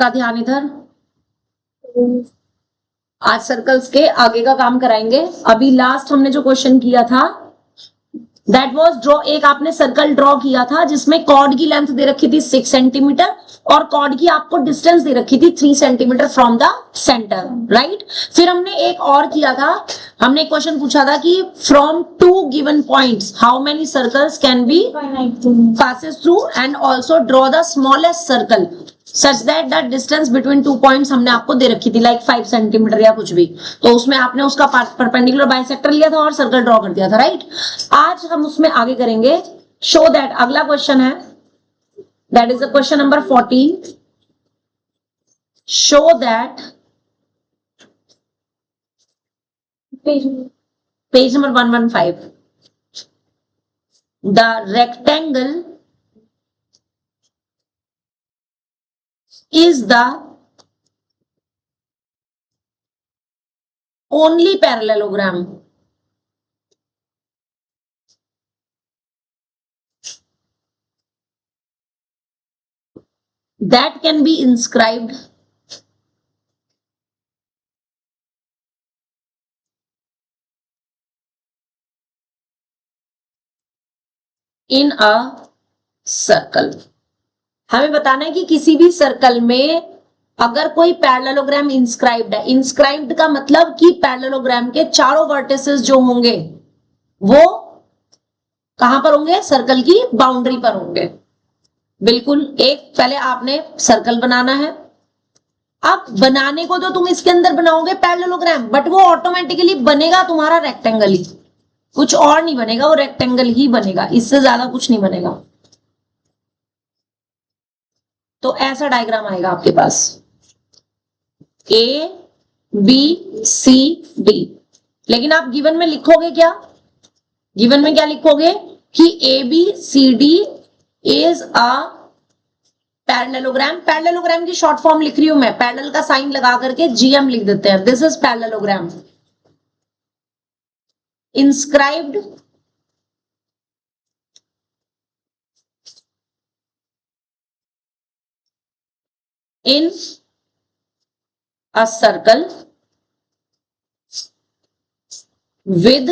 का ध्यान इधर। आज सर्कल्स के आगे का काम कराएंगे। अभी लास्ट हमने जो क्वेश्चन किया था दैट वाज ड्रॉ, एक आपने सर्कल ड्रॉ किया था जिसमें कॉर्ड की लेंथ दे रखी थी 6 सेंटीमीटर और कॉर्ड की आपको डिस्टेंस दे रखी थी 3 centimetre from the centre, right. फिर हमने एक और किया था, हमने एक क्वेश्चन पूछा था कि from 2 given points how many circles can be passes through and also draw the smallest circle such that the distance between 2 points हमने आपको दे रखी थी लाइक 5 सेंटीमीटर या कुछ भी, तो उसमें आपने उसका परपेंडिकुलर बाइसेक्टर लिया था और सर्कल ड्रॉ कर दिया था, राइट। आज हम उसमें आगे करेंगे शो दैट, अगला क्वेश्चन है that is the question number 14, show that, page number 115, the rectangle is the only parallelogram that can be inscribed in a circle। हमें बताना है कि किसी भी सर्कल में अगर कोई पैरेललोग्राम इंस्क्राइब्ड है, इंस्क्राइब्ड का मतलब कि पैरेललोग्राम के चारों वर्टिसेस जो होंगे वो कहां पर होंगे, सर्कल की बाउंड्री पर होंगे। बिल्कुल, एक पहले आपने सर्कल बनाना है। अब बनाने को तो तुम इसके अंदर बनाओगे पैरेललोग्राम, बट वो ऑटोमेटिकली बनेगा तुम्हारा रेक्टेंगल ही, कुछ और नहीं बनेगा, वो रेक्टेंगल ही बनेगा, इससे ज्यादा कुछ नहीं बनेगा। तो ऐसा डायग्राम आएगा आपके पास, ए बी सी डी। लेकिन आप गिवन में लिखोगे क्या, गिवन में क्या लिखोगे कि A B C D is a parallelogram. Parallelogram की शॉर्ट फॉर्म लिख रही हूं मैं, पैरेलल का साइन लगा करके जीएम लिख देते हैं, this is parallelogram. Inscribed in a circle with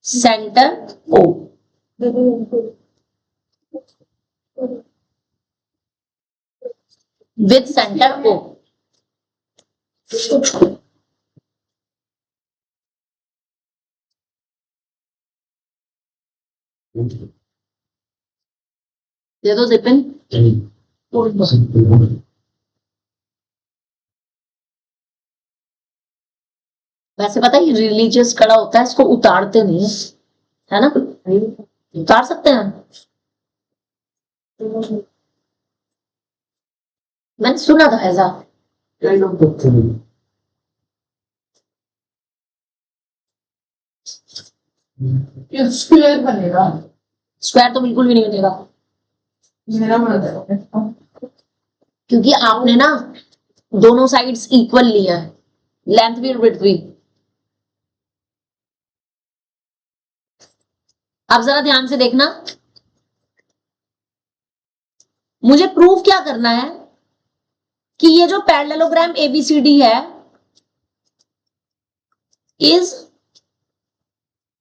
center O, with center O। दे दो जिपिन। वैसे पता है रिलीजियस कड़ा होता है, इसको उतारते नहीं है ना, उतार सकते हैं, मैंने सुना था ऐसा। स्क्वायर बनेगा, स्क्वायर तो बिल्कुल भी नहीं बनेगा, मेरा मन है, क्योंकि आपने ना दोनों साइड्स इक्वल लिया है, लेंथ भी और विड्थ भी। अब जरा ध्यान से देखना, मुझे प्रूव क्या करना है कि ये जो पैरेललोग्राम एबीसीडी है इज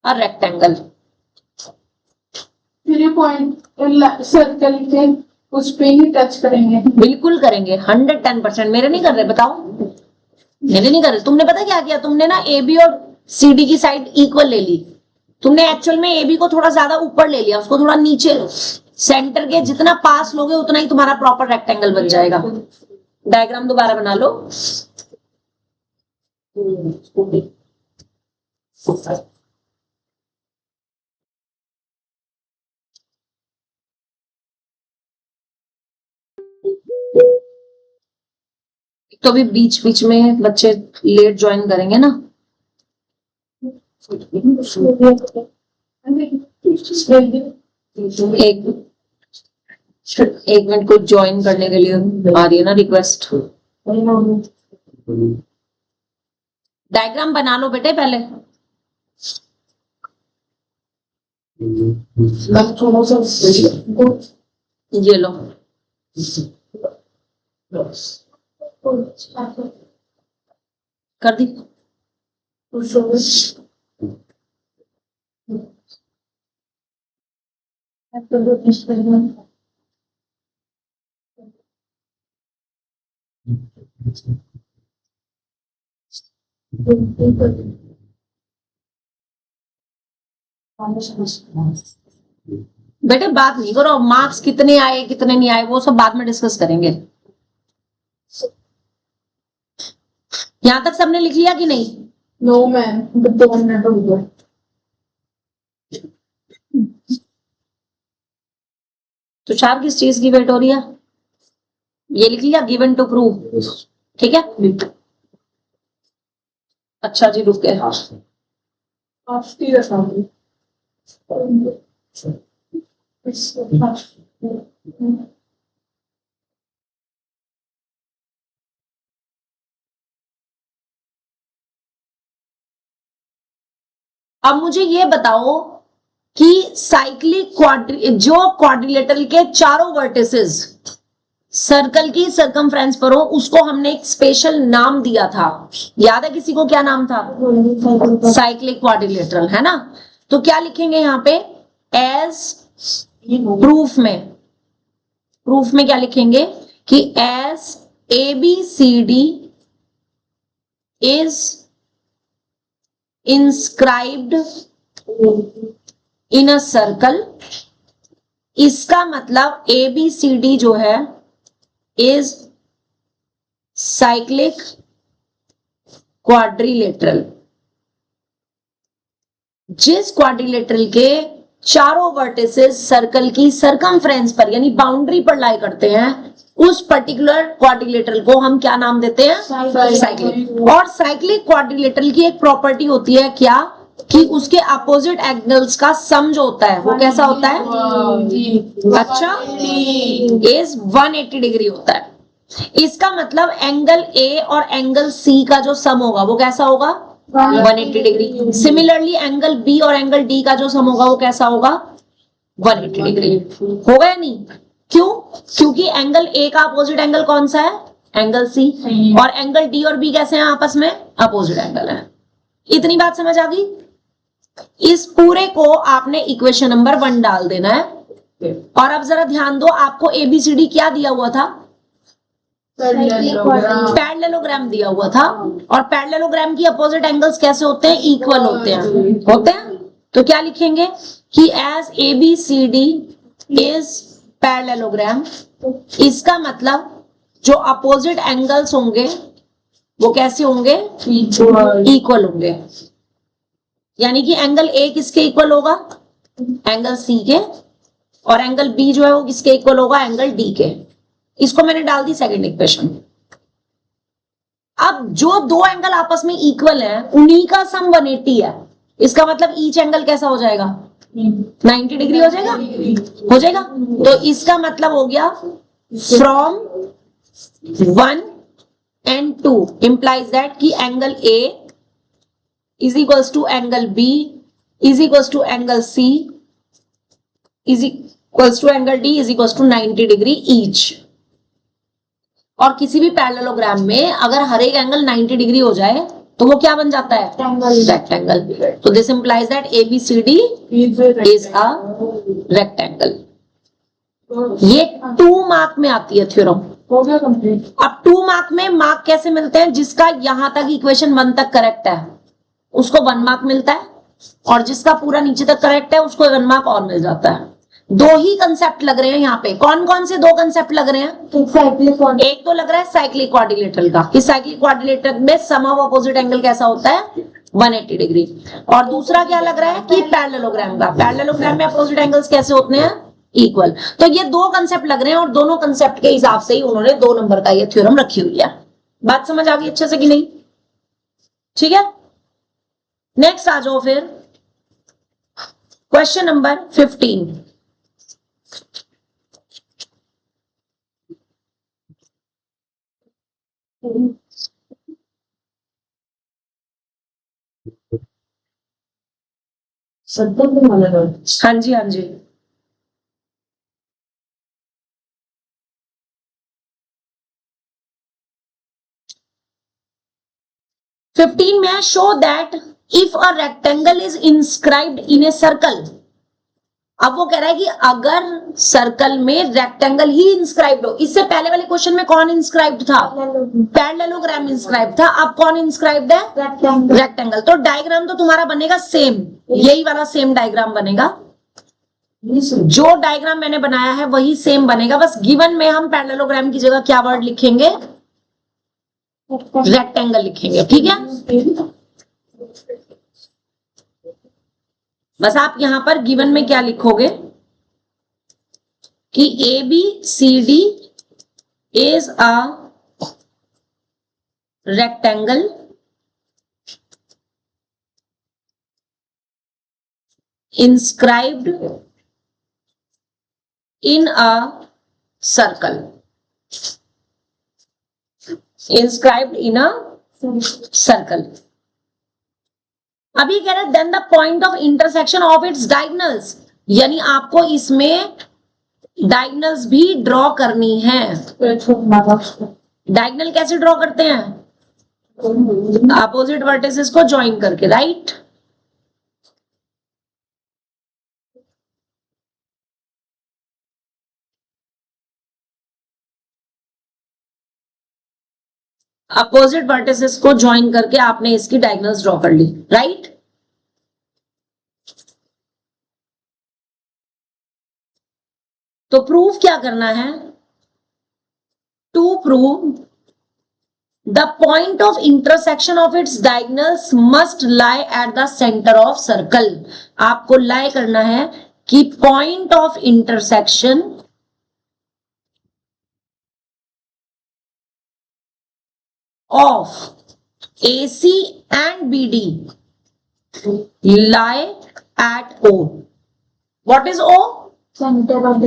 अ रेक्टेंगल। फिर पॉइंट सर्कल के उस पे ही टच करेंगे, बिल्कुल करेंगे, 110%। मेरे नहीं कर रहे, बताओ, मेरे नहीं कर रहे। तुमने पता क्या किया, तुमने ना ए बी और सी डी की साइड इक्वल ले ली, तुमने एक्चुअल में ए बी को थोड़ा ज्यादा ऊपर ले लिया, उसको थोड़ा नीचे लो, सेंटर के जितना पास लोगे उतना ही तुम्हारा प्रॉपर रेक्टेंगल बन जाएगा। डायग्राम दोबारा बना लो। तो भी बीच बीच में बच्चे लेट ज्वाइन करेंगे ना, एक मिनट को ज्वाइन करने के लिए आ रही है ना रिक्वेस्ट। डायग्राम बना लो बेटे पहले। ये लो, कर दी। बेटे बात नहीं करो, मार्क्स कितने आए कितने नहीं आए वो सब बाद में डिस्कस करेंगे। यहां तक सबने लिख लिया कि नहीं? नो मैम, 2 मिनट हो गए। तो चार किस चीज की वेट हो रही है? ये लिख लिया, गिवन टू प्रूव। ठीक है, अच्छा जी रुक गए। अब मुझे ये बताओ कि साइक्लिक क्वाड्रिलेटरल के चारों वर्टिसेस सर्कल की सरकमफ्रेंस पर हो, उसको हमने एक स्पेशल नाम दिया था। याद है किसी को क्या नाम था? साइक्लिक क्वाड्रिलेटरल, है ना? तो क्या लिखेंगे यहाँ पे? एज प्रूफ में क्या लिखेंगे कि as ABCD is inscribed in a circle। इसका मतलब ABCD जो है इज साइक्लिक क्वाड्रिलेटरल। जिस क्वाड्रिलेटरल के चारों वर्टिसेस सर्कल की सरकमफ्रेंस पर यानी बाउंड्री पर लाई करते हैं, उस पर्टिकुलर क्वाड्रिलेटरल को हम क्या नाम देते हैं? साइक्लिक। और साइक्लिक क्वाड्रिलेटरल की एक प्रॉपर्टी होती है क्या? कि उसके अपोजिट एंगल्स का सम जो होता है वो कैसा होता है? अच्छा, इज 180 डिग्री होता है। इसका मतलब एंगल A और एंगल C का जो सम होगा वो कैसा होगा? 180 डिग्री। सिमिलरली एंगल B और एंगल D का जो सम होगा वो कैसा होगा? 180 डिग्री। होगा या नहीं? क्यों? क्योंकि एंगल A का अपोजिट एंगल कौन सा है? Angle C। और एंगल D और B कैसे हैं आपस में? अपोजिट एंगल है। इतनी बात समझ आ गई? इस पूरे को आपने इक्वेशन नंबर 1 डाल देना है। और अब जरा ध्यान दो, आपको ABCD क्या दिया हुआ था? पैरेललोग्राम दिया हुआ था। और पैरेललोग्राम की अपोजिट एंगल्स कैसे होते हैं? इक्वल होते हैं। तो क्या लिखेंगे कि एज ABCD इज पैरेललोग्राम, इसका मतलब जो अपोजिट एंगल्स होंगे वो कैसे होंगे? इक्वल होंगे। यानी कि एंगल A किसके इक्वल होगा? एंगल C के। और एंगल B जो है वो किसके इक्वल होगा? एंगल D के। इसको मैंने डाल दी सेकंड इक्वेशन। अब जो दो एंगल आपस में इक्वल है उन्हीं का सम 180 है। इसका मतलब ईच एंगल कैसा हो जाएगा? 90 डिग्री हो जाएगा। हो जाएगा। तो इसका मतलब हो गया फ्रॉम 1 and 2 implies that कि angle A is equals to angle B is equals to angle C is equals to angle D is equals to 90 degree each। और किसी भी पैरेललोग्राम में अगर हर एक एंगल 90 डिग्री हो जाए तो वो क्या बन जाता है? रेक्टेंगल। तो this implies that ABCD is a rectangle. ये 2 मार्क में आती है थ्योरम। हो गया कंप्लीट। अब 2 मार्क में मार्क कैसे मिलते हैं? जिसका यहां तक इक्वेशन 1 तक करेक्ट है उसको 1 मार्क मिलता है, और जिसका पूरा नीचे तक करेक्ट है उसको 1 मार्क और मिल जाता है। 2 ही कंसेप्ट लग रहे हैं यहाँ पे। कौन कौन से 2 कंसेप्ट लग रहे हैं? एक तो लग रहा है साइक्लिक क्वाड्रिलेटरल का, कि साइक्लिक क्वाड्रिलेटरल में सम ऑफ अपोजिट एंगल कैसा होता है? 180 डिग्री। और दूसरा क्या लग रहा है कि पैरेललोग्राम का। पैरेललोग्राम में अपोजिट एंगल्स कैसे होते हैं? इक्वल। तो ये 2 कंसेप्ट लग रहे हैं और दोनों कंसेप्ट के हिसाब से ही उन्होंने 2 नंबर का ये थ्योरम रखी हुई है। बात समझ आ गई अच्छे से कि नहीं? ठीक है, नेक्स्ट आ जाओ फिर क्वेश्चन नंबर 15। हाँ जी हाँ जी। 15 में show that if a rectangle is inscribed in a circle. अब वो कह रहा है कि अगर सर्कल में रेक्टेंगल ही इंस्क्राइब्ड हो, इससे पहले वाले क्वेश्चन में कौन इंस्क्राइब्ड था? पैरेललोग्राम इंस्क्राइब्ड था। अब कौन इंस्क्राइब्ड है? रेक्टेंगल। तो डायग्राम तो तुम्हारा बनेगा सेम, यही वाला सेम डायग्राम बनेगा, जो डायग्राम मैंने बनाया है वही सेम बनेगा, बस गिवन में हम पैरेललोग्राम की जगह क्या वर्ड लिखेंगे? रेक्टेंगल लिखेंगे, ठीक है। बस आप यहां पर गिवन में क्या लिखोगे कि A B C D is a rectangle inscribed in a circle, inscribed in a circle। अभी कह रहे हैं then the point of intersection of its diagonals, यानी आपको इसमें डायगोनल्स भी ड्रॉ करनी है। डायगोनल कैसे ड्रॉ करते हैं? अपोजिट वर्टिसेस को ज्वाइन करके, राइट। अपोजिट वर्टिसेस को ज्वाइन करके आपने इसकी डायगोनल्स ड्रॉ कर ली, राइट। तो प्रूफ क्या करना है? To prove the point of intersection of its diagonals must lie at the centre of circle. आपको लाई करना है कि point of intersection of AC and BD lie at O. What is O? Center of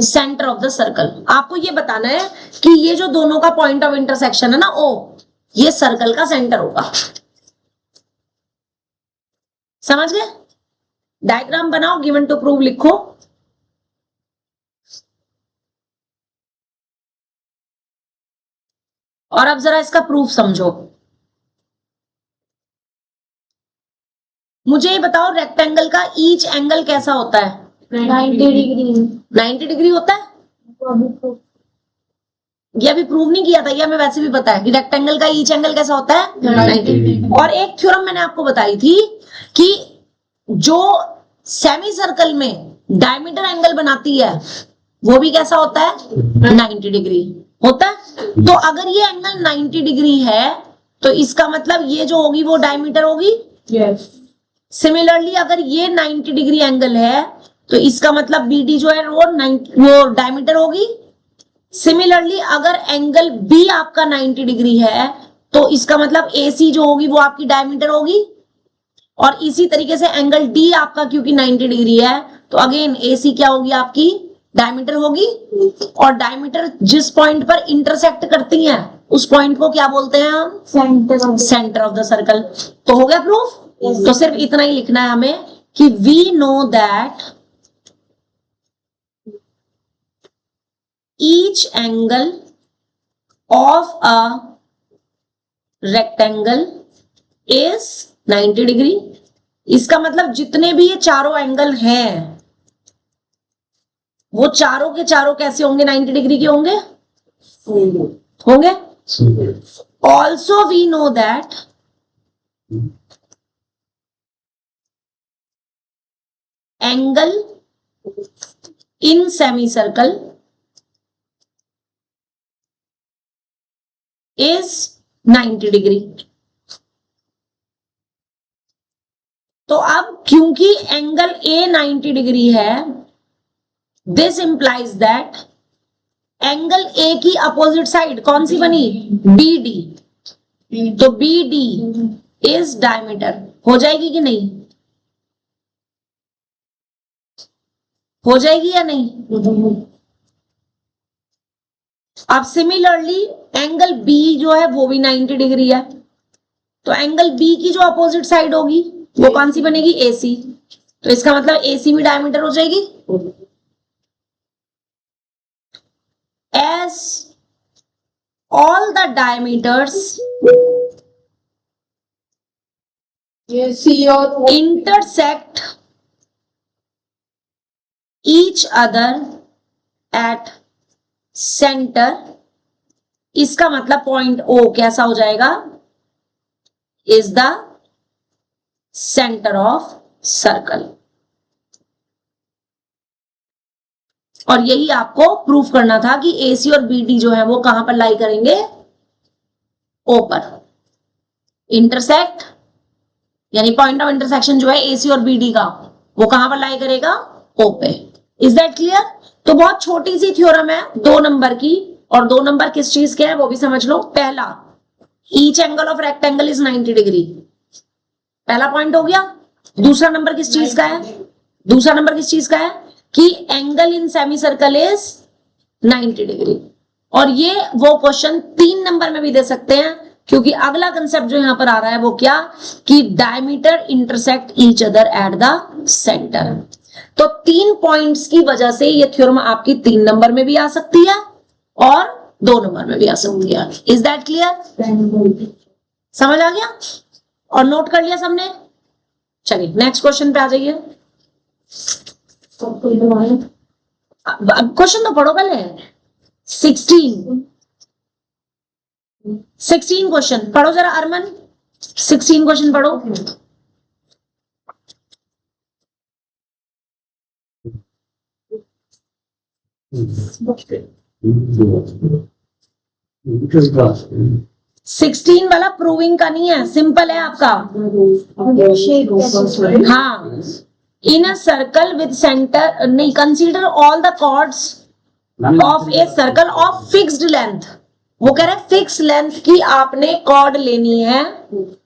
the circle। आपको ये बताना है कि ये जो दोनों का पॉइंट ऑफ इंटरसेक्शन है ना O, ये सर्कल का सेंटर होगा। समझ गए? डायग्राम बनाओ, गिवन टू प्रूव लिखो। और अब जरा इसका प्रूफ समझो। मुझे ये बताओ रेक्टेंगल का ईच एंगल कैसा होता है? 90 डिग्री। 90 डिग्री होता है। ये अभी प्रूव नहीं किया था, ये हमें वैसे भी पता है कि रेक्टेंगल का ईच एंगल कैसा होता है? 90। और एक थ्योरम मैंने आपको बताई थी कि जो सेमी सर्कल में डायमीटर एंगल बनाती है वो भी कैसा होता है? 90 डिग्री होता है। तो अगर ये एंगल 90 डिग्री है तो इसका मतलब ये जो होगी वो डायमीटर होगी। यस। सिमिलरली अगर ये 90 डिग्री एंगल है तो इसका मतलब BD जो है वो डायमीटर होगी। सिमिलरली अगर एंगल B आपका 90 डिग्री है तो इसका मतलब AC जो होगी वो आपकी डायमीटर होगी। और इसी तरीके से एंगल D आपका क्योंकि 90 डिग्री है तो अगेन AC क्या होगी? आपकी डायमीटर होगी। और डायमीटर जिस पॉइंट पर इंटरसेक्ट करती हैं उस पॉइंट को क्या बोलते हैं हम? Centre of the circle. तो हो गया प्रूफ। तो सिर्फ इतना ही लिखना है हमें कि we know that each angle of a rectangle is 90 degree. इसका मतलब जितने भी ये चारों एंगल हैं वो चारों के चारों कैसे होंगे? 90 डिग्री के होंगे। Also we know that angle in semi circle is 90 degree. तो अब क्योंकि एंगल A 90 डिग्री है, this implies that angle A की अपोजिट साइड कौन सी बनी? BD। तो BD इज डायमीटर। हो जाएगी कि नहीं? हो जाएगी या नहीं? अब सिमिलरली एंगल B जो है वो भी 90 डिग्री है तो एंगल B की जो अपोजिट साइड होगी वो कौन सी बनेगी? AC। तो इसका मतलब AC भी डायमीटर हो जाएगी। As all the diameters ये सी और O intersect each other at center, इसका मतलब पॉइंट O कैसा हो जाएगा, is the centre of circle. और यही आपको प्रूफ करना था कि AC और BD जो है वो कहां पर लाई करेंगे, O पर। इंटरसेक्ट यानी पॉइंट ऑफ इंटरसेक्शन जो है AC और BD का, वो कहां पर लाई करेगा, O पे। Is that clear? तो बहुत छोटी सी थ्योरम है 2 नंबर की, और 2 नंबर किस चीज के है वो भी समझ लो। पहला, each angle of rectangle is 90 degree, पहला पॉइंट हो गया। दूसरा नंबर किस चीज का है, दूसरा नंबर किस चीज का है कि angle in semi circle is 90 degree. और ये वो क्वेश्चन 3 नंबर में भी दे सकते हैं, क्योंकि अगला कंसेप्ट जो यहां पर आ रहा है वो क्या, कि diameter intersect each other at the centre. तो 3 पॉइंट्स की वजह से ये थ्योरम आपकी 3 नंबर में भी आ सकती है और 2 नंबर में भी आ सकती है। Is that clear? समझ आ गया और नोट कर लिया सबने? चलिए नेक्स्ट क्वेश्चन पे आ जाइए। क्वेश्चन तो पढ़ो पहले। 16 क्वेश्चन पढ़ो जरा अरमन, 16 क्वेश्चन पढ़ो। सिक्सटीन वाला प्रूविंग का नहीं है, सिंपल है आपका। हाँ, in a circle with centre, नहीं, consider all the chords of a circle of fixed length. वो कह रहे हैं फिक्स लेंथ की आपने कॉर्ड लेनी है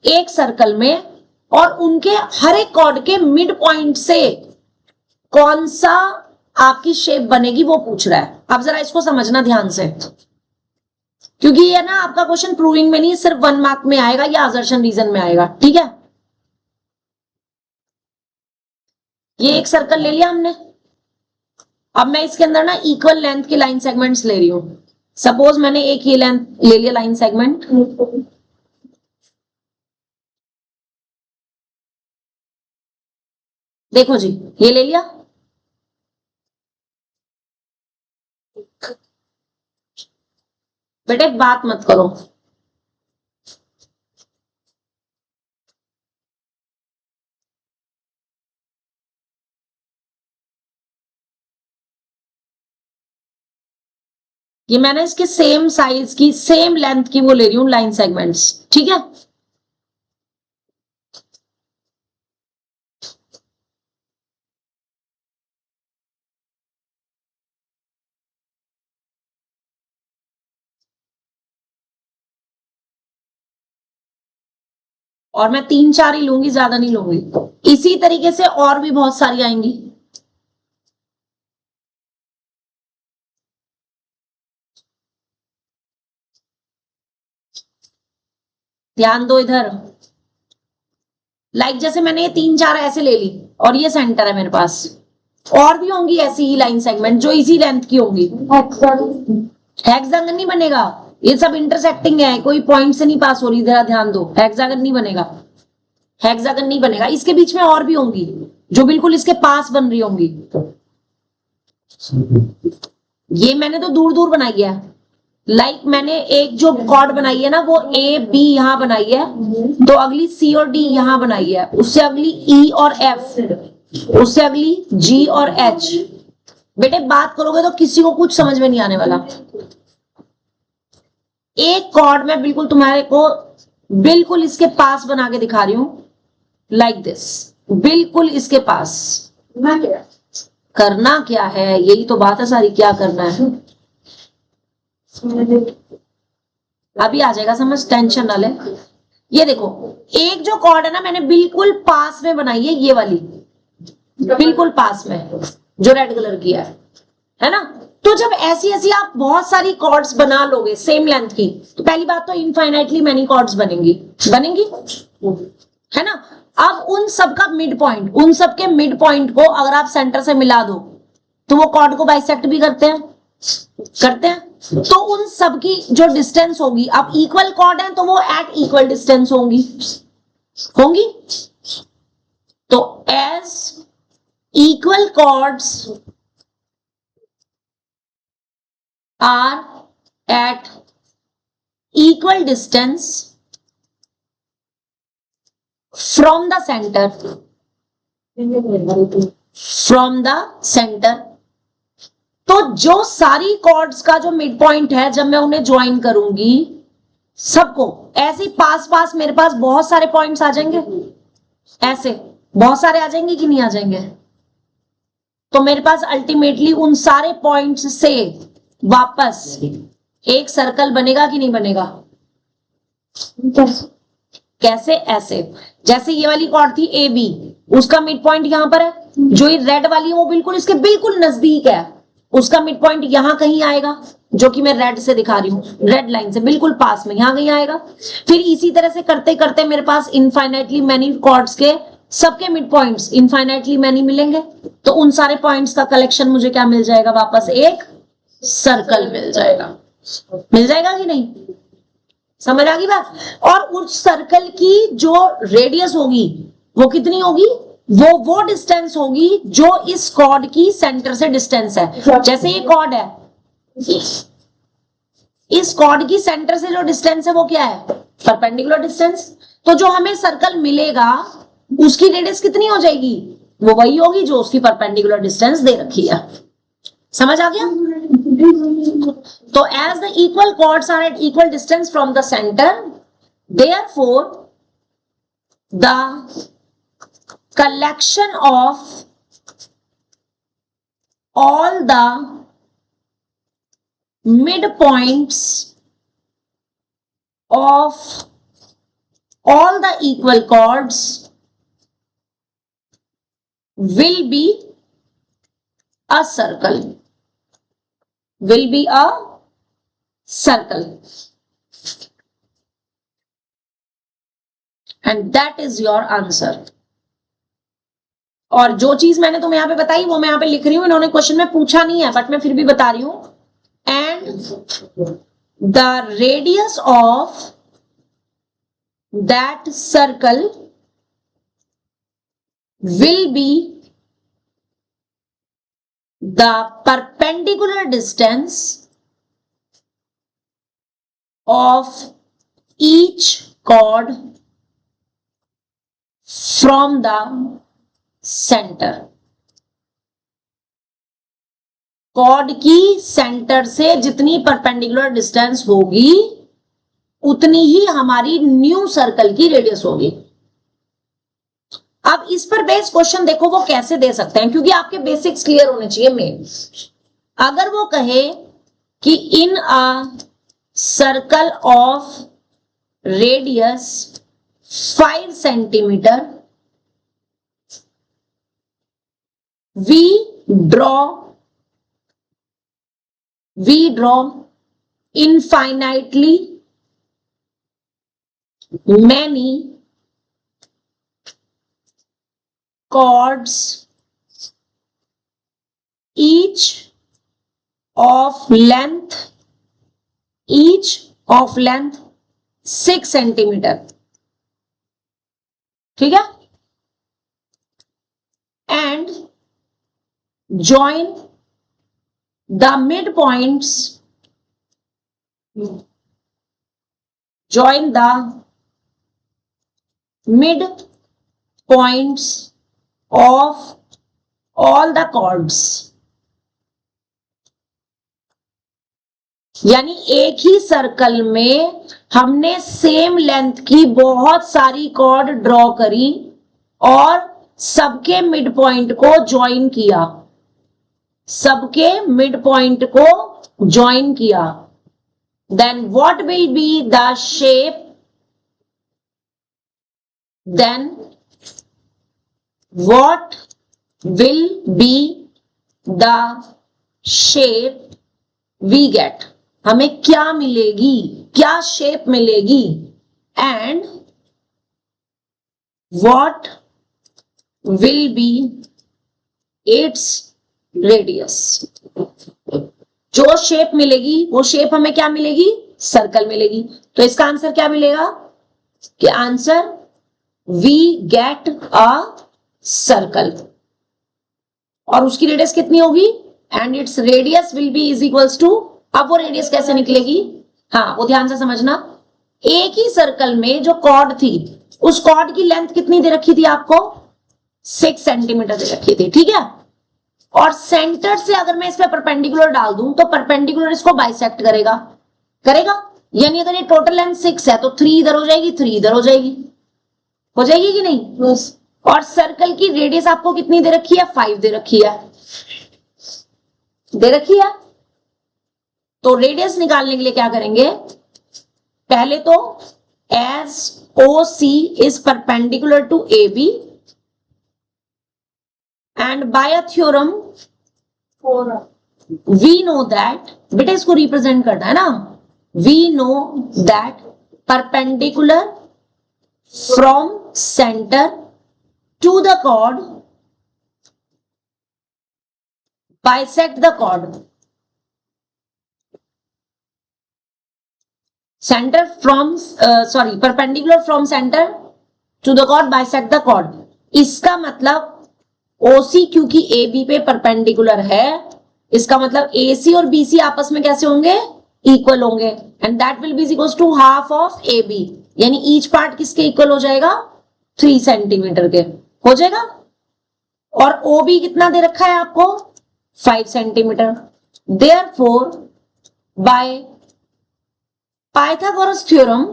एक सर्कल में, और उनके हर एक कॉर्ड के मिड पॉइंट से कौन सा आपकी शेप बनेगी वो पूछ रहा है। अब जरा इसको समझना ध्यान से, क्योंकि ये ना आपका क्वेश्चन प्रूविंग में नहीं, सिर्फ 1 मार्क में आएगा या असर्शन रीजन में आएगा, ठीक है। ये एक सर्कल ले लिया हमने, अब मैं इसके अंदर ना इक्वल लेंथ के लाइन सेगमेंट्स ले रही हूं। सपोज मैंने एक ये लेंथ ले लिया लाइन सेगमेंट, देखो जी ये ले लिया। बेटे बात मत करो, ये मैंने इसके सेम साइज की सेम लेंथ की वो ले रही हूं लाइन सेगमेंट्स, ठीक है। और मैं 3-4 ही लूंगी, ज्यादा नहीं लूंगी। इसी तरीके से और भी बहुत सारी आएंगी। ध्यान दो इधर, लाइक जैसे मैंने ये 3-4 ऐसे ले ली और ये सेंटर है मेरे पास, और भी होंगी ऐसी ही लाइन सेगमेंट जो इसी लेंथ की होंगी। हेक्सागन नहीं बनेगा, ये सब इंटरसेक्टिंग है, कोई पॉइंट से नहीं पास हो रही, जरा ध्यान दो। हेक्सागन नहीं बनेगा, हेक्सागन नहीं बनेगा। इसके बीच में और भी होंगी जो बिल्कुल इसके पास बन रही होंगी। ये मैंने तो दूर दूर बनाई है, लाइक मैंने एक जो कॉर्ड बनाई है ना वो A B यहां बनाई है, तो अगली C और D यहां बनाई है, उससे अगली E और F, उससे अगली G और H। बेटे बात करोगे तो किसी को कुछ समझ में नहीं आने वाला। एक कॉर्ड में बिल्कुल तुम्हारे को बिल्कुल इसके पास बना के दिखा रही हूं, लाइक दिस, बिल्कुल इसके पास। करना क्या है, यही तो बात है सारी, क्या करना है अभी आ जाएगा समझ, टेंशन ना ले। ये देखो एक जो कॉर्ड है ना मैंने बिल्कुल पास में बनाई है, ये वाली बिल्कुल पास में जो रेड कलर की है ना। तो जब ऐसी ऐसी आप बहुत सारी कॉर्ड्स बना लोगे सेम लेंथ की, तो पहली बात तो इनफाइनाइटली मैनी कॉर्ड्स बनेंगी है ना। अब उन सब का मिड पॉइंट, उन सब के मिड पॉइंट को अगर आप सेंटर से मिला दो तो वो कॉर्ड को बाइसेक्ट भी करते हैं। तो उन सब की जो डिस्टेंस होगी, अब इक्वल कॉर्ड है तो वो एट इक्वल डिस्टेंस होंगी। तो as equal chords are at equal distance from the centre, from the centre, तो जो सारी कॉर्ड्स का जो मिड पॉइंट है, जब मैं उन्हें ज्वाइन करूंगी सबको, ऐसे ही पास पास मेरे पास बहुत सारे पॉइंट्स आ जाएंगे, ऐसे बहुत सारे आ जाएंगे कि नहीं आ जाएंगे? तो मेरे पास अल्टीमेटली उन सारे पॉइंट्स से वापस एक सर्कल बनेगा कि नहीं बनेगा? कैसे? ऐसे, जैसे ये वाली कॉर्ड थी ए बी, उसका मिड पॉइंट यहां पर है, जो ये रेड वाली है वो बिल्कुल इसके बिल्कुल नजदीक है, उसका मिड पॉइंट यहां कहीं आएगा, जो कि मैं रेड से दिखा रही हूं, रेड लाइन से बिल्कुल पास में यहां कहीं आएगा। फिर इसी तरह से करते करते मेरे पास इनफाइनाइटली मैनी कॉर्ड्स के सबके मिड पॉइंट्स इनफाइनाइटली मैनी मिलेंगे, तो उन सारे पॉइंट्स का कलेक्शन मुझे क्या मिल जाएगा? वापस एक सर्कल मिल जाएगा। मिल जाएगा कि नहीं? समझ आ गई बात? और उस सर्कल की जो रेडियस होगी वो कितनी होगी? वो डिस्टेंस होगी जो इस कॉर्ड की सेंटर से डिस्टेंस है। जैसे ये कॉर्ड है, इस कॉर्ड की सेंटर से जो डिस्टेंस है वो क्या है? Perpendicular distance. तो जो हमें सर्कल मिलेगा उसकी रेडियस कितनी हो जाएगी? वो वही होगी जो उसकी परपेंडिकुलर डिस्टेंस दे रखी है। समझ आ गया? तो as the equal chords are at equal distance from the centre, therefore the collection of all the midpoints of all the equal chords will be a circle, will be a circle, and that is your answer. और जो चीज मैंने तुम्हें यहां पे बताई वो मैं यहां पे लिख रही हूं, इन्होंने क्वेश्चन में पूछा नहीं है बट मैं फिर भी बता रही हूं। And the radius of that circle will be the perpendicular distance of each chord from the centre. Chord की सेंटर से जितनी परपेंडिकुलर डिस्टेंस होगी उतनी ही हमारी न्यू सर्कल की रेडियस होगी। अब इस पर बेस्ड क्वेश्चन देखो वो कैसे दे सकते हैं, क्योंकि आपके बेसिक्स क्लियर होने चाहिए मेन। अगर वो कहे कि in a circle of radius 5 centimeter we draw infinitely many chords, each of length 6 centimeter. ठीक है? And join the midpoints, join the midpoints of all the chords, यानी एक ही सर्कल में हमने सेम लेंथ की बहुत सारी कॉर्ड ड्रॉ करी और सबके मिड पॉइंट को ज्वाइन किया, सबके मिड पॉइंट को ज्वाइन किया। Then what will be the shape, then what will be the shape we get, हमें क्या मिलेगी, क्या शेप मिलेगी, and what will be its radius. जो शेप मिलेगी वो शेप हमें क्या मिलेगी? सर्कल मिलेगी। तो इसका आंसर क्या मिलेगा? कि answer we get a circle, और उसकी रेडियस कितनी होगी, and its radius will be is equals to, अब वो रेडियस कैसे निकलेगी, हाँ वो ध्यान से समझना, एक ही सर्कल में जो कॉर्ड थी उस कॉर्ड की लेंथ कितनी दे रखी थी आपको, 6 सेंटीमीटर दे रखी थी, ठीक है। और सेंटर से अगर मैं इस पे परपेंडिकुलर डाल दूं तो परपेंडिकुलर इसको बाइसेक्ट करेगा, यानी अगर ये टोटल लेंथ 6 है तो 3 इधर हो जाएगी, 3 इधर हो जाएगी कि नहीं। बस और सर्कल की रेडियस आपको कितनी दे रखी है, 5 दे रखी है। तो रेडियस निकालने के लिए क्या करेंगे, पहले तो as OC is perpendicular to AB and by a theorem 4 we know that, बेटा इसको रिप्रेजेंट करना है ना, we know that perpendicular from centre to the chord bisect the chord, centre from perpendicular from centre to the chord bisect the chord. इसका मतलब OC क्योंकि AB पे perpendicular है, इसका मतलब AC और BC आपस में कैसे होंगे, इक्वल होंगे, and that will be equal to half of AB, यानी ईच पार्ट किसके इक्वल हो जाएगा, 3 सेंटीमीटर के हो जाएगा। और OB कितना दे रखा है आपको, 5 centimetre. Therefore by Pythagoras theorem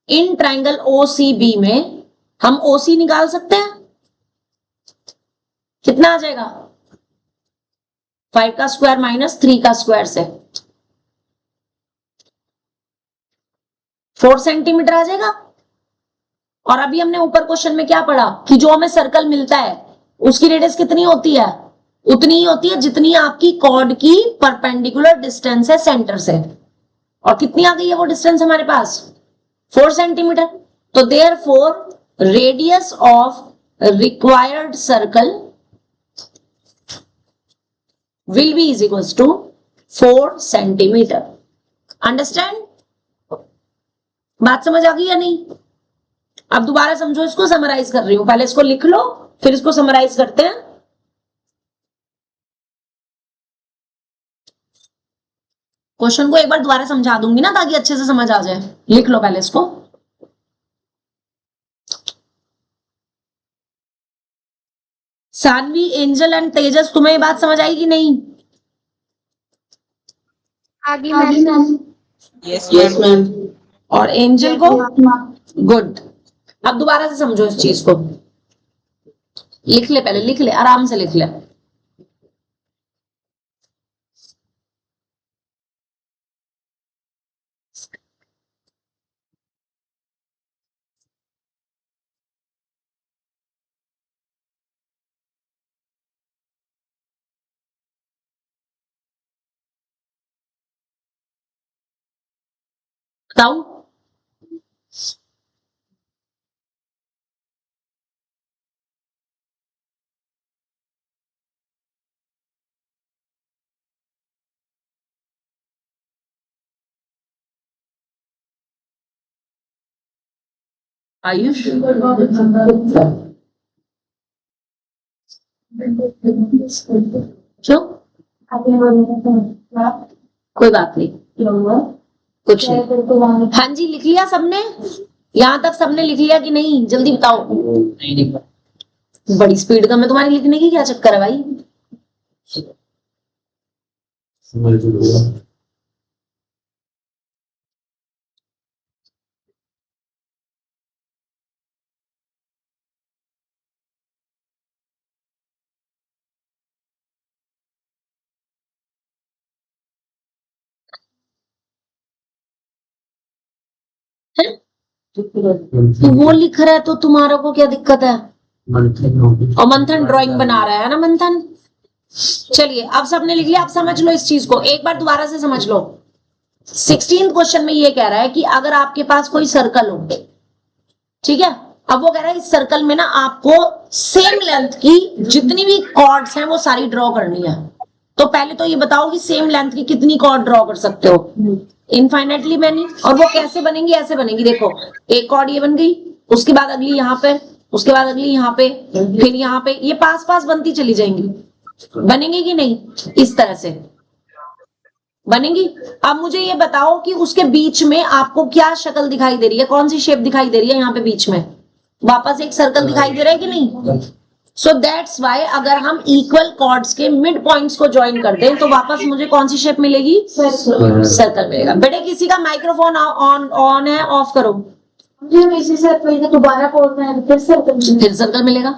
in triangle OCB में हम OC निकाल सकते हैं, कितना आ जाएगा, 5 का स्क्वायर माइनस 3 का स्क्वायर से 4 सेंटीमीटर आ जाएगा। और अभी हमने ऊपर क्वेश्चन में क्या पढ़ा कि जो हमें सर्कल मिलता है उसकी रेडियस कितनी होती है, उतनी ही होती है जितनी आपकी कॉर्ड की परपेंडिकुलर डिस्टेंस है सेंटर से, और कितनी आ गई है वो डिस्टेंस हमारे पास, 4 सेंटीमीटर। तो therefore radius of required circle will be is equals to 4 centimetre. Understand, बात समझ आ गई या नहीं। अब दोबारा समझो, इसको समराइज कर रही हूं, पहले इसको लिख लो फिर इसको समराइज करते हैं। क्वेश्चन को एक बार दोबारा समझा दूंगी ना ताकि अच्छे से समझ आ जाए, लिख लो पहले इसको। सानवी, एंजल एंड तेजस, तुम्हें ये बात समझ आई कि नहीं, आगे मैम। Yes ma'am. और एंजल को, गुड। अब दोबारा से समझो इस चीज को, लिख ले पहले, लिख ले आराम से लिख ले। बताओ, आयुष क्यों, कोई बात नहीं, कुछ नहीं। हाँ जी, लिख लिया सबने, यहां तक सबने लिख लिया कि नहीं, जल्दी बताओ। बड़ी स्पीड का, मैं तुम्हारी लिखने की क्या चक्कर है भाई। तो वो लिख रहा है तो तुम्हारा को क्या दिक्कत है, और मंथन ड्राइंग बना रहा है ना मंथन। चलिए अब सबने लिख लिया, अब समझ लो इस चीज को, एक बार दोबारा से समझ लो। 16th क्वेश्चन में ये कह रहा है कि अगर आपके पास कोई सर्कल हो, ठीक है, अब वो कह रहा है इस सर्कल में ना आपको सेम लेंथ की जितनी भी कॉर्ड्स हैं वो सारी ड्रॉ करनी है। तो पहले तो ये बताओ कि सेम लेंथ की कितनी कॉर्ड ड्रॉ कर सकते हो, इनफाइनाइटली मैनी। और वो कैसे बनेंगी, ऐसे बनेगी, देखो एक कॉर्ड ये बन गई, उसके बाद अगली यहाँ पे, उसके बाद अगली यहाँ पे, फिर यहाँ पे, ये पास पास बनती चली जाएंगी। बनेंगी कि नहीं? इस तरह से बनेंगी। अब मुझे ये बताओ कि उसके बीच में आपको क्या शक्ल दिखाई दे रही है, कौन सी शेप दिखाई दे रही है यहाँ पे बीच में? वापस एक सर्कल दिखाई दे रहा है कि नहीं? सो दैट्स वाई अगर हम इक्वल कॉर्ड्स के मिड पॉइंट्स को ज्वाइन कर दें तो वापस मुझे कौन सी शेप मिलेगी? सर्कल मिलेगा। बेटे किसी का माइक्रोफोन ऑन है, ऑफ करो। इसी सर्कल को दोबारा बोलना है, फिर सर्कल मिलेगा,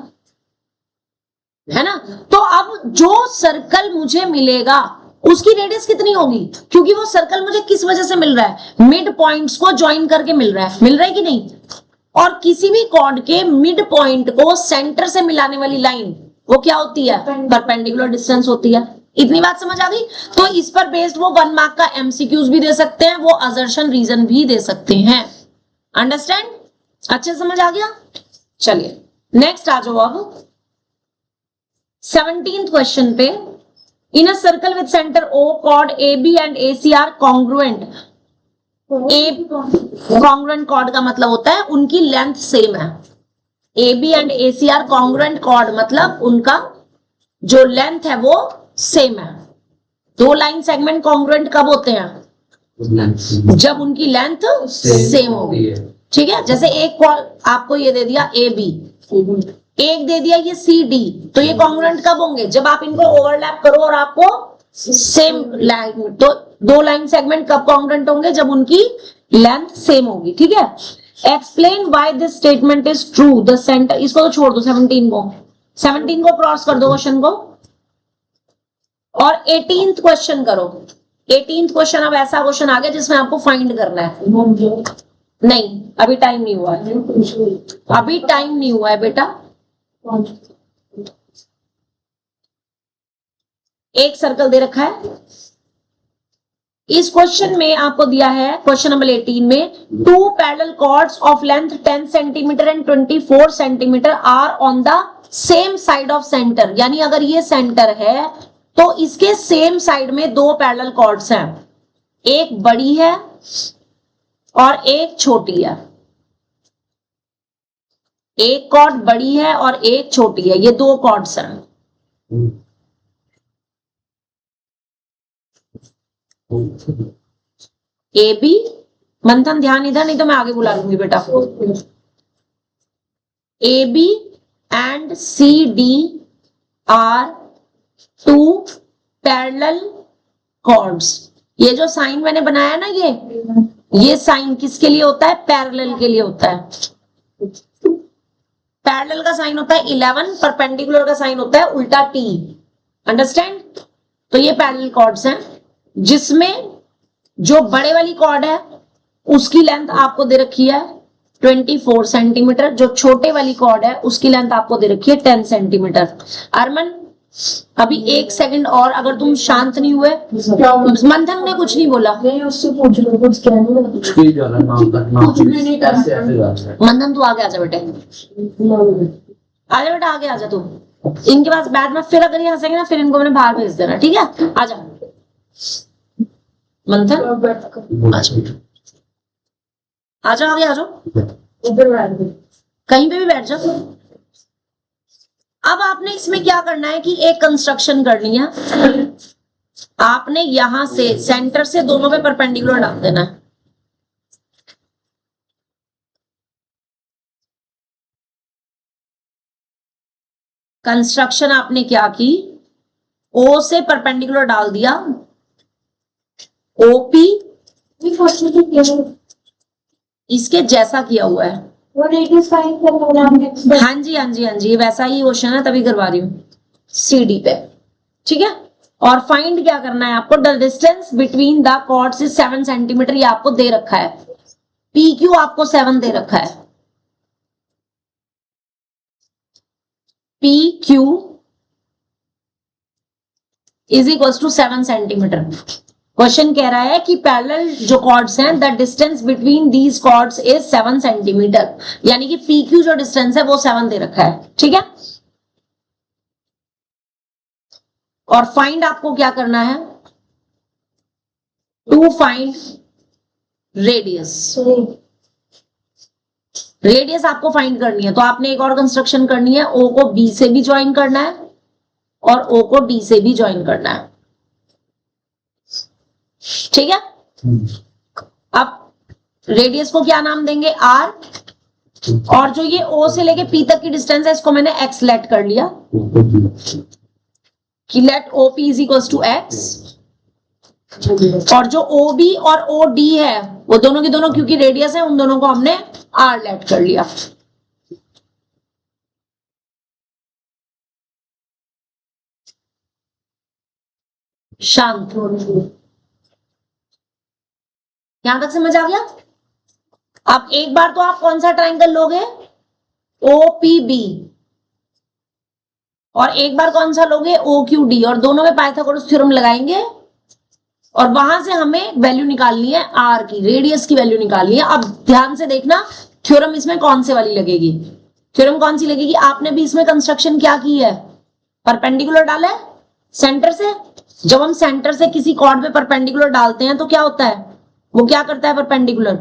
है ना? तो अब जो सर्कल मुझे मिलेगा उसकी रेडियस कितनी होगी? क्योंकि वो सर्कल मुझे किस वजह से मिल रहा है? मिड पॉइंट्स को ज्वाइन करके मिल रहा है कि नहीं? और किसी भी कॉर्ड के मिड पॉइंट को सेंटर से मिलाने वाली लाइन वो क्या होती है? परपेंडिकुलर डिस्टेंस होती है। इतनी बात समझ आ गई? तो इस पर बेस्ड वो 1 मार्क का एमसीक्यूज भी दे सकते हैं, वो असर्शन रीजन भी दे सकते हैं। अंडरस्टैंड? अच्छे समझ आ गया? चलिए नेक्स्ट आ जाओ अब 17th क्वेश्चन पे। In a circle with centre O, chord AB and AC are congruent. Congruent chord का मतलब होता है उनकी लेंथ सेम है। AB and AC are congruent chord मतलब उनका जो लेंथ है वो सेम है। दो लाइन सेगमेंट कॉन्ग्रुएंट कब होते हैं? जब उनकी लेंथ सेम होगी। ठीक है, जैसे एक आपको ये दे दिया AB, एक दे दिया ये CD, तो ये कॉन्ग्रुएंट कब होंगे? जब आप इनको ओवरलैप करो और आपको सेम लाइन, तो दो लाइन सेगमेंट कब कॉन्ग्रुएंट होंगे? जब उनकी लेंथ सेम होगी। ठीक है, explain why this statement is true. The centre, इसको तो छोड़ दो, 17 को क्रॉस कर दो क्वेश्चन को, और 18th क्वेश्चन करो। 18th क्वेश्चन अब ऐसा क्वेश्चन आ गया जिसमें आपको फाइंड करना है। नहीं, अभी टाइम नहीं हुआ है, अभी टाइम नहीं हुआ है बेटा। एक सर्कल दे रखा है। इस क्वेश्चन में आपको दिया है, क्वेश्चन नंबर 18 में, 2 parallel chords of length 10 centimetre and 24 centimetre are on the same side of centre. यानी अगर ये सेंटर है तो इसके सेम साइड में 2 पैरेलल कॉर्ड्स हैं, एक बड़ी है और एक छोटी है। एक कॉर्ड बड़ी है और एक छोटी है, ये 2 कॉर्ड्स हैं। AB, मंथन ध्यान इधर, नहीं तो मैं आगे बुला लूंगी बेटा। AB and CD are 2 parallel chords. ये जो साइन मैंने बनाया ना, ये साइन किसके लिए होता है? पैरेलल के लिए होता है। पैरेलल का साइन होता है 11, परपेंडिकुलर का साइन होता है उल्टा T। अंडरस्टैंड? तो ये पैरेलल कॉर्ड्स हैं जिसमें जो बड़े वाली कॉर्ड है उसकी लेंथ आपको दे रखी है 24 सेंटीमीटर, जो छोटे वाली कॉर्ड है उसकी लेंथ आपको दे रखी है 10 सेंटीमीटर। अरमन अभी 1 सेकंड और, अगर तुम शांत नहीं हुए। मंथन ने कुछ नहीं बोला, उससे पूछ लो कुछ क्या मंथन तू आगे आजा बेटे, आजा बेटा आगे आजा तू। इनके पास बैठ में, फिर अगर ये हंसेंगे ना फिर इनको मैंने बाहर भेज देना। ठीक है, आजा मंथन, आजा आगे आ जाओ, कहीं पे भी बैठ जाओ। अब आपने इसमें क्या करना है कि एक कंस्ट्रक्शन करनी है। आपने यहां से सेंटर से दोनों पे परपेंडिकुलर डाल देना है। कंस्ट्रक्शन आपने क्या की, O से परपेंडिकुलर डाल दिया, OP इसके जैसा किया हुआ है। वो रेडियस फाइंड करना है। हाँ जी हाँ जी हाँ जी, वैसा ही क्वेश्चन है तभी करवा रही हूँ। CD पे, ठीक है। और फाइंड क्या करना है आपको? The distance between the chords is 7 centimetre, ये आपको दे रखा है। PQ आपको 7 दे रखा है। PQ is equal to 7 centimetre. Question कह रहा है कि पैरेलल जो कॉर्ड्स हैं, the distance between these chords is 7 centimetre, यानी कि PQ जो डिस्टेंस है वो 7 दे रखा है। ठीक है, और फाइंड आपको क्या करना है? To find radius. रेडियस आपको फाइंड करनी है, तो आपने एक और कंस्ट्रक्शन करनी है, O को B से भी ज्वाइन करना है और O को D से भी ज्वाइन करना है। ठीक है, अब रेडियस को क्या नाम देंगे, R, और जो ये O से लेके P तक की डिस्टेंस है इसको मैंने X लेट कर लिया कि let OP is equal to X, और जो OB और OD है वो दोनों की दोनों क्योंकि रेडियस है उन दोनों को हमने R लेट कर लिया। शांत, यहां तक समझ आ गया। अब एक बार तो आप कौन सा ट्राइंगल लोगे, OPB, और एक बार कौन सा लोगे, OQD, और दोनों में पाइथागोरस थ्योरम लगाएंगे और वहां से हमें वैल्यू निकालनी है R की, रेडियस की वैल्यू निकालनी है। अब ध्यान से देखना थ्योरम इसमें कौन से वाली लगेगी, थ्योरम कौन सी लगेगी, आपने भी इसमें कंस्ट्रक्शन क्या की है, परपेंडिकुलर डाला है सेंटर से। जब हम सेंटर से किसी कॉर्ड पे परपेंडिकुलर डालते हैं तो क्या होता है, वो क्या करता है, परपेंडिकुलर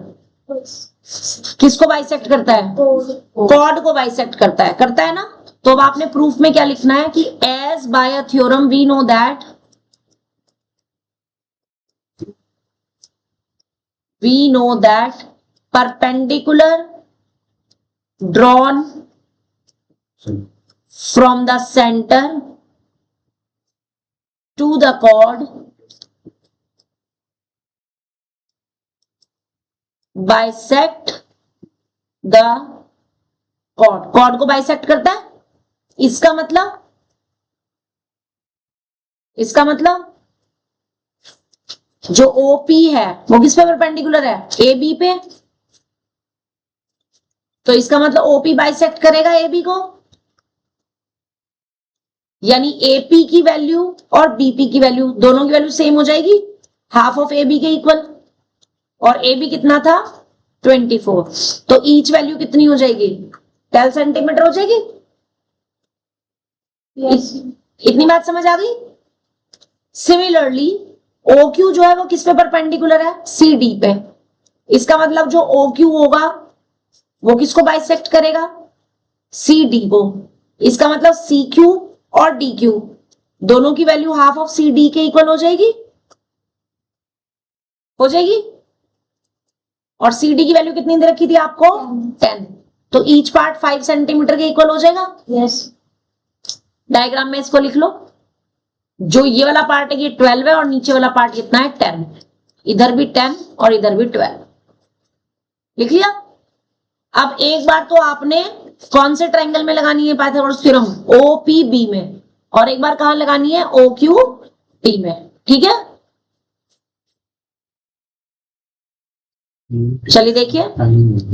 किसको बाइसेक्ट करता है, कॉर्ड को बाइसेक्ट करता है ना। तो अब आपने प्रूफ में क्या लिखना है कि as by a theorem we know that perpendicular drawn from the center to the chord bisect the chord को बाइसेक्ट करता है। इसका मतलब जो OP है वो किस पे परपेंडिकुलर है, AB पे, तो इसका मतलब OP बाइसेक्ट करेगा AB को, यानी AP की वैल्यू और BP की वैल्यू दोनों की वैल्यू सेम हो जाएगी, हाफ ऑफ AB के इक्वल, और AB कितना था 24, तो ईच वैल्यू कितनी हो जाएगी, 12 सेंटीमीटर हो जाएगी। इतनी बात समझ आ गई। सिमिलरली OQ जो है वो किस पे परपेंडिकुलर है, CD पे। इसका मतलब जो OQ होगा वो किसको बाइसेक्ट करेगा, CD को। इसका मतलब CQ और DQ दोनों की वैल्यू हाफ ऑफ CD के इक्वल हो जाएगी, और CD की वैल्यू कितनी दे रखी थी आपको, 10, तो ईच पार्ट 5 सेंटीमीटर के इक्वल हो जाएगा। यस, डायग्राम में इसको लिख लो, जो ये वाला पार्ट है ये 12 है और नीचे वाला पार्ट कितना है 10, इधर भी 10 और इधर भी 12, लिख लिया। अब एक बार तो आपने कौन से ट्रायंगल में लगानी है पाइथागोरस थ्योरम, OPB में, और एक बार कहां लगानी है, OQD में। ठीक है, चलिए देखिए,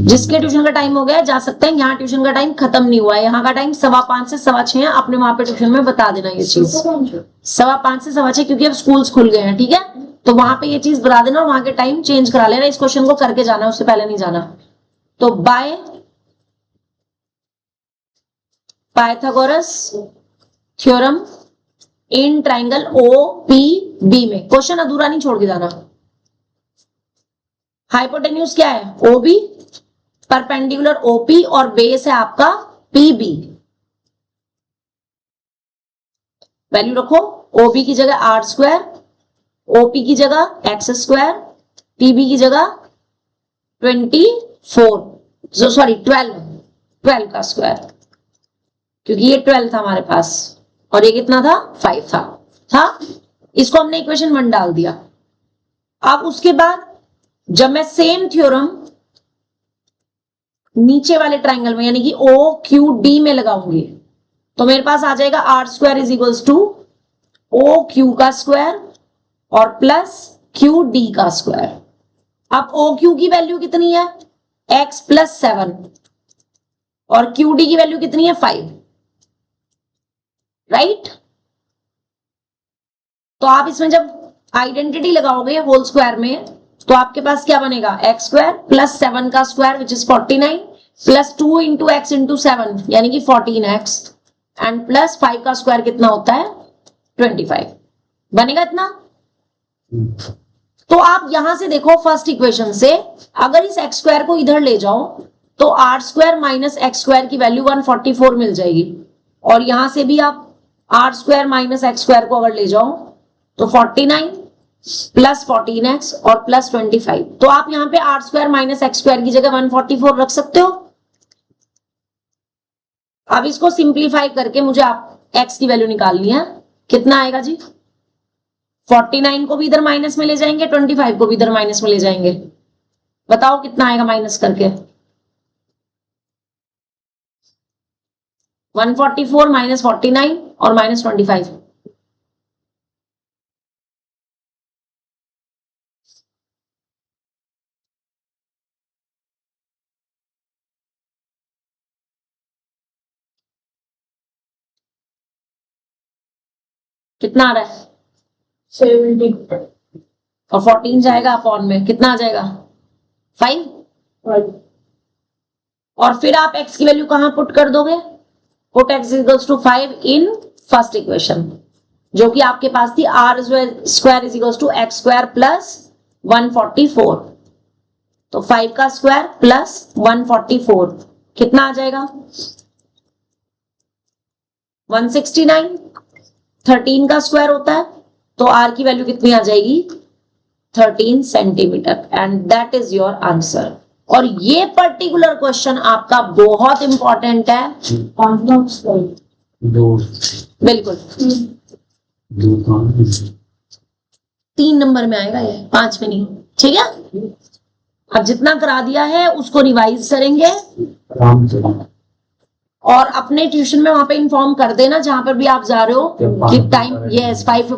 जिसके ट्यूशन का टाइम हो गया जा सकते हैं, यहाँ ट्यूशन का टाइम खत्म नहीं हुआ है, यहाँ का टाइम 5:15 से 6:15 है। आपने वहां पे ट्यूशन में बता देना ये चीज, 5:15 से 6:15, क्योंकि अब स्कूल्स खुल गए हैं। ठीक है, तो वहां पे ये चीज बता देना और वहां के टाइम चेंज करा लेना, इस क्वेश्चन को करके जाना, उससे पहले नहीं जाना। तो by Pythagoras theorem in triangle OPB में, क्वेश्चन अधूरा नहीं छोड़ के जाना। हाइपोटेन्यूज क्या है, OB, परपेंडिकुलर OP, और बेस है आपका PB। वैल्यू रखो, OB की जगह R², OP की जगह X², PB की जगह 12 का स्क्वायर, क्योंकि ये 12 था हमारे पास और ये कितना था, 5 था। इसको हमने इक्वेशन 1 डाल दिया। अब उसके बाद जब मैं सेम थ्योरम नीचे वाले ट्राइंगल में यानी कि OQD में लगाऊंगी तो मेरे पास आ जाएगा R² is equals to OQ का स्क्वायर और प्लस QD का स्क्वायर। अब OQ की वैल्यू कितनी है, X + 7, और QD की वैल्यू कितनी है, 5, राइट। तो आप इसमें जब आइडेंटिटी लगाओगे होल स्क्वायर में तो आपके पास क्या बनेगा, x² + 7 का square which is 49 plus 2 × x × 7 यानी कि 14x एंड प्लस 5 का स्क्वायर कितना होता है, 25, बनेगा इतना। तो आप यहां से देखो फर्स्ट इक्वेशन से, अगर इस x² को इधर ले जाओ तो R square minus X square की वैल्यू 144 मिल जाएगी। और यहां से भी आप R square minus X square को अगर ले जाओ तो 49 प्लस 14x और प्लस 25। तो आप यहाँ पे R square minus X square की जगह 144 रख सकते हो। अब इसको सिंप्लीफाई करके मुझे आप x की वैल्यू निकालनी है। कितना आएगा जी? 49 को भी इधर माइनस में ले जाएंगे, 25 को भी इधर माइनस में ले जाएंगे। बताओ कितना आएगा माइनस करके? 144 माइनस 49 और माइनस 25। कितना आ रहा है? 70 और 14 जाएगा अपॉन में, कितना आ जाएगा? 5। और फिर आप x की वैल्यू कहां पुट कर दोगे? Put x equals to 5 in first equation, जो कि आपके पास थी R square is equals to X square plus 144। तो 5 का स्क्वायर प्लस 144 कितना आ जाएगा? 169। 13 का स्क्वायर होता है तो आर की वैल्यू कितनी आ जाएगी? 13 centimetre. And that is your answer. और ये पर्टिकुलर क्वेश्चन आपका बहुत इंपॉर्टेंट है। बिल्कुल 3 नंबर में आएगा ये, 5 में नहीं। ठीक है, अब जितना करा दिया है उसको रिवाइज करेंगे और अपने ट्यूशन में वहां पे इन्फॉर्म कर देना जहां पर भी आप जा रहे हो कि टाइम 5:50